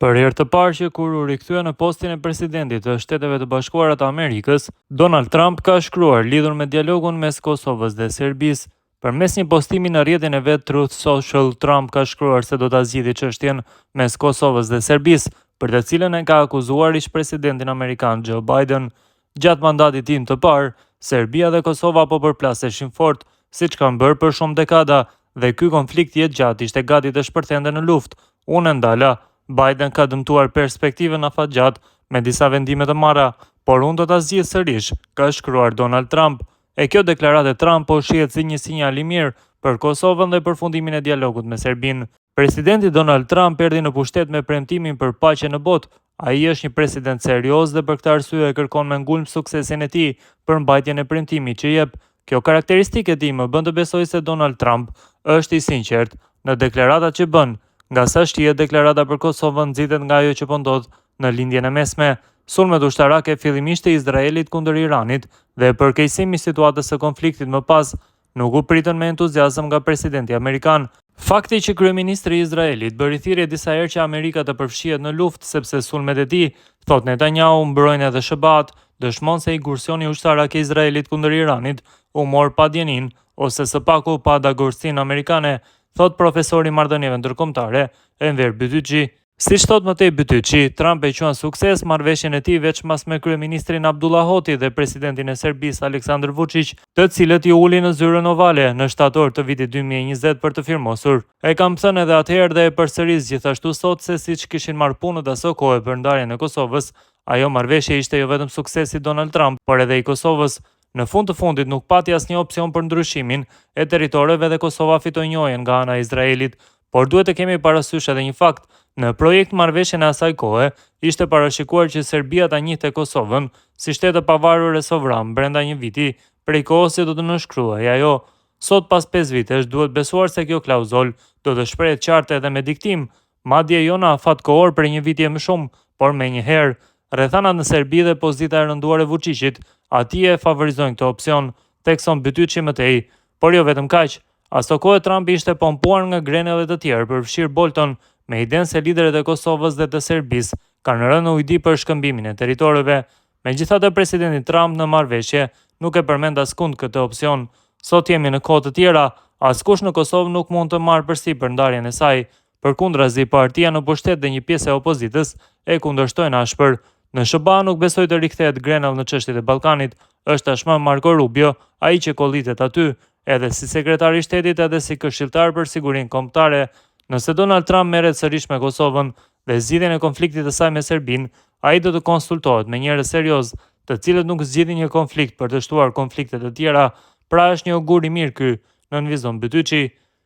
Për herë të parë që kur u rikthye në postin e presidentit të Shteteve të Bashkuara të Amerikës, Donald Trump ka shkruar lidhur me dialogun mes Kosovës dhe Serbisë. Përmes një postimi në rrjetin e vet Truth Social, Trump ka shkruar se do ta zgjidhë çështjen mes Kosovës dhe Serbisë, për të cilën e ka akuzuar ish-presidentin amerikan Joe Biden. Gjatë mandatit tim të parë, Serbia dhe Kosova po përplaseshin fort, siç kanë bërë për shumë dekada, dhe ky konflikt i gjatë ishte gati të shpërthente në luftë. Unë ndala. Biden ka dëmtuar perspektivën afatgjatë me disa vendime të marra, por unë do ta zgjidh sërish, ka shkruar Donald Trump. E kjo deklaratë e Trump po shihet si një sinjal i mirë për Kosovën dhe përfundimin e dialogut me Serbinë. Presidenti Donald Trump erdhi në pushtet me premtimin për paqe në botë. Ai është një president serioz dhe për këtë arsye kërkon me ngulm suksesin e tij për mbajtjen e premtimit që jep. Kjo karakteristikë e tij më bën të besoj se Donald Trump është i sinqert në deklaratat që bën. Nga sa shtihet, deklarata për Kosovën nxitet nga ajo që po ndodh në lindjen e mesme, sulmet ushtarake fillimisht të Izraelit kundër Iranit dhe përkeqësimi i situatës së konfliktit më pas, nuk u pritën me entuziazëm nga presidenti amerikan. Fakti që kryeministri i Izraelit bëri thirrje disa herë që Amerika të përfshihet në luftë sepse sulmet e tij, thot Netanyahu, mbrojnë edhe SHBA-t, dëshmon se inkursioni ushtarak i Izraelit kundër Iranit u mor pa djenin ose së paku pa dagorsinë amerikane, thot profesori i marrëdhënieve ndërkombëtare Enver Bytyçi. Siç thot Matej Bytyçi, Trump e quan sukses marrëveshjen e tij veçmas me kryeministrin Abdullah Hoti dhe presidentin e Serbisë Aleksandar Vučić, të cilët i ulin në zyrën ovale në shtator të vitit 2020 për të firmosur. E kam thënë edhe atëherë dhe e përsëris gjithashtu sot se siç kishin marrë punët asaj kohe për ndarjen e Kosovës, ajo marrëveshje ishte jo vetëm suksesi i Donald Trump, por edhe i Kosovës. Në fund të fundit nuk pati asnjë opsion për ndryshimin e territoreve dhe Kosova fitoi njëjën nga ana e Izraelit, por duhet të kemi parasysh edhe një fakt. Në projekt marrëveshjen e asaj kohe ishte parashikuar që Serbia ta njihte Kosovën si shtet të pavarur e sovran brenda një viti prej kohës që do të nënshkruajë ajo. Sot pas 5 vitesh duhet besuar se kjo klauzol do të shprehet qartë edhe me diktim, madje jo në afat kohor prej një viti e më shumë, por menjëherë. Rrethanat në Serbi dhe pozita e rënduar e Vučićit atje favorizojnë këtë opsion, thekson Bytyçi më tej, por jo vetëm kaq. Ato kohë Trumpi ishte pompuar nga Grenell dhe të tjerë për fshir Bolton me idenë se liderët e Kosovës dhe të Serbisë kanë rënë në ujdi për shkëmbimin e territoreve. Megjithatë, presidenti Trump në marrëveshje nuk e përmend askund këtë opsion. Sot jemi në kohë të tjera, askush në Kosovë nuk mund të marrë përsipër ndarjen e saj. Përkundrazi, partia në pushtet dhe një pjesë e opozitës e kundërshtojnë ashpër. Në SHBA nuk besoj të rikthehet Grenell në çështjet e Ballkanit, është tashmë Marco Rubio, ai që kollitet aty, edhe si sekretar i shtetit edhe si këshilltar për sigurinë kombëtare. Nëse Donald Trump merret sërish me Kosovën dhe zgjidhjen e konfliktit të saj me Serbinë, ai do të konsultohet me njerëz serioz, të cilët nuk zgjidhin një konflikt për të shtuar konflikte të tjera, pra është një augur i mirë ky, nënvizon Bytyçi.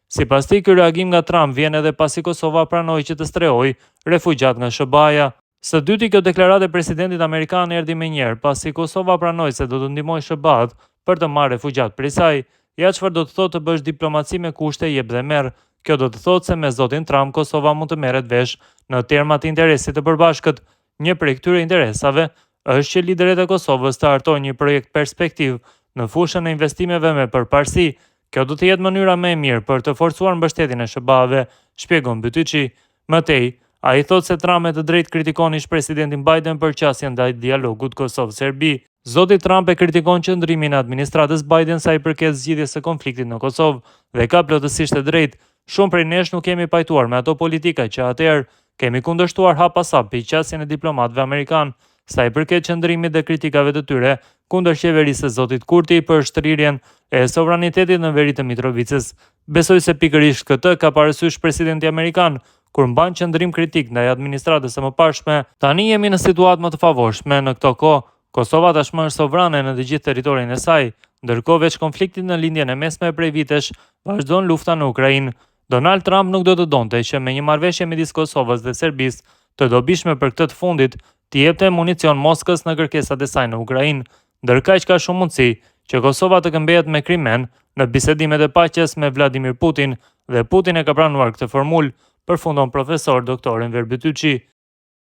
Sipas tij, ky reagim nga Trump vjen edhe pasi Kosova pranoi që të strehojë refugjat nga SHBA-ja. Së dyti, kjo deklaratë e presidentit amerikan erdhi më njëherë pasi Kosova pranoi se do të ndihmojë SHBA-t për të marrë refugjat prej saj. Ja çfarë do të thotë të bësh diplomaci me kushte jep dhe merr. Kjo do të thotë se me zotin Trump Kosova mund të merret vesh në terma të interesit të përbashkët. Një prej këtyre interesave është që liderët e Kosovës të hartojnë një projekt perspektiv në fushën e investimeve me përparësi. Kjo do të jetë mënyra më e mirë për të forcuar mbështetjen e SHBA-ve, shpjegon Bytyçi. Më tej, ai thotë se Trump me të drejtë kritikon ish-presidentin Biden për qasjen ndaj dialogut Kosovë-Serbi. Zoti Trump e kritikon qëndrimin e administratës Biden sa i përket zgjidhjes së konfliktit në Kosovë dhe ka plotësisht e drejtë. Shumë prej nesh nuk kemi pajtuar me ato politika që atëherë kemi kundërshtuar hap pas hap qasjen e diplomatëve amerikan, sa i përket qëndrimit dhe kritikave të tyre kundër qeverisë së zotit Kurti për shtrirjen e sovranitetit në veri të Mitrovicës. Besoj se pikërisht këtë ka parasysh presidenti amerikan kur mban qëndrim kritik ndaj administratës së mëparshme. Tani jemi në situatë më të favorshme në këtë kohë. Kosova tashmë është sovrane në të gjithë territorin e saj, ndërkohë veç konfliktit në lindjen e mesme prej vitesh vazhdon lufta në Ukrainë. Donald Trump nuk do të donte që me një marrëveshje midis Kosovës dhe Serbisë të dobishme për këtë të fundit t'i jepte municion Moskës në kërkesat e saj në Ukrainë, ndërkaq ka shumë mundësi që Kosova të këmbehet me Krimen në bisedimet e paqes me Vladimir Putin dhe Putin e ka pranuar këtë formulë, përfundon profesor doktor Enver Bytyçi.